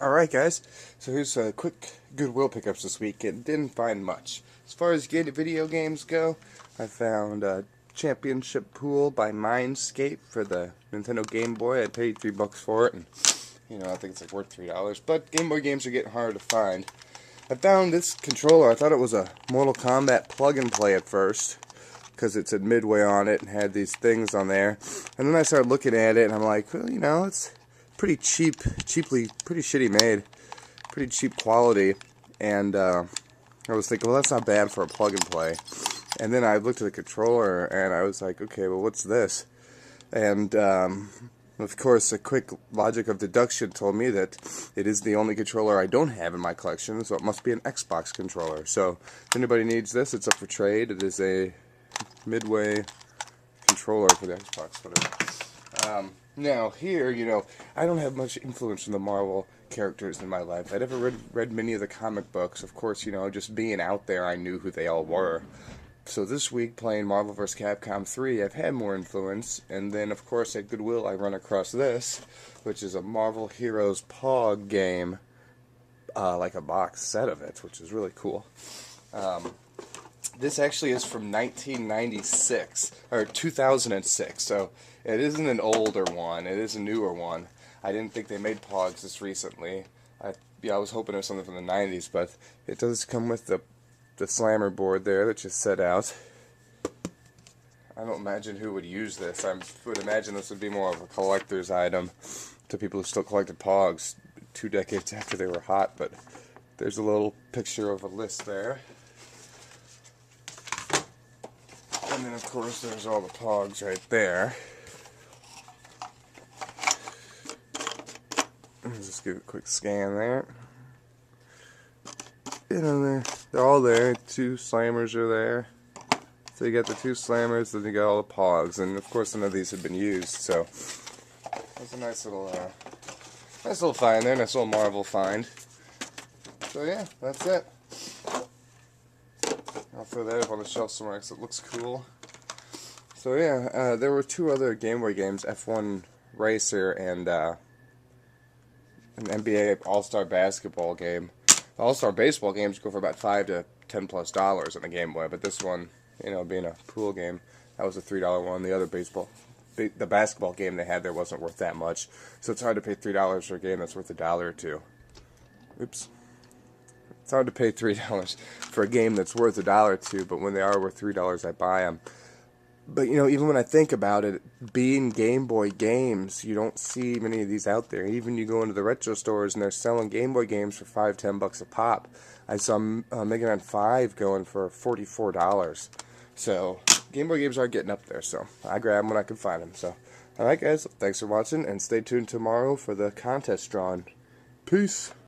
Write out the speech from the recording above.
Alright guys, so here's a quick Goodwill pickups this week. It didn't find much. As far as video games go, I found Championship Pool by Mindscape for the Nintendo Game Boy. I paid $3 for it, and I think it's like worth $3. But Game Boy games are getting harder to find. I found this controller. I thought it was a Mortal Kombat plug-and-play at first, because it said Midway on it and had these things on there. And then I started looking at it, and I'm like, well, it's pretty pretty shitty made, pretty cheap quality, and I was thinking, well, that's not bad for a plug-and-play. And then I looked at the controller, and I was like, okay, well, what's this? And of course, a quick logic of deduction told me that it is the only controller I don't have in my collection, so it must be an Xbox controller. So if anybody needs this, it's up for trade. It is a Midway controller for the Xbox, whatever. Now, here, I don't have much influence from the Marvel characters in my life. I never read many of the comic books. Of course, just being out there, I knew who they all were. So this week, playing Marvel vs. Capcom 3, I've had more influence. And then, of course, at Goodwill, I run across this, which is a Marvel Heroes Pog game, like a box set of it, which is really cool. This actually is from 1996, or 2006, so it isn't an older one, it is a newer one. I didn't think they made Pogs this recently. I was hoping it was something from the 90s, but it does come with the slammer board there that you set out. I don't imagine who would use this. I would imagine this would be more of a collector's item to people who still collected Pogs 2 decades after they were hot, but there's a little picture of a list there. And then, of course, there's all the Pogs right there. Let's just give a quick scan there. They're all there. 2 slammers are there. So you got the 2 slammers, then you got all the Pogs. And, of course, none of these have been used, so that's a nice little find there, nice little Marvel find. So, yeah, that's it. I'll throw that up on the shelf somewhere because it looks cool. So yeah, there were 2 other Game Boy games, F1 Racer and an NBA All-Star Basketball game. The All-Star Baseball games go for about $5 to $10+ on the Game Boy, but this one, being a pool game, that was a $3 one. The other the basketball game they had there wasn't worth that much, so it's hard to pay $3 for a game that's worth $1 or $2. Oops. It's hard to pay $3 for a game that's worth $1 or $2, but when they are worth $3, I buy them. But, even when I think about it, being Game Boy games, you don't see many of these out there. Even you go into the retro stores and they're selling Game Boy games for $5, $10 a pop. I saw Mega Man 5 going for $44. So, Game Boy games are getting up there, so I grab them when I can find them. So, alright guys, thanks for watching, and stay tuned tomorrow for the contest drawing. Peace!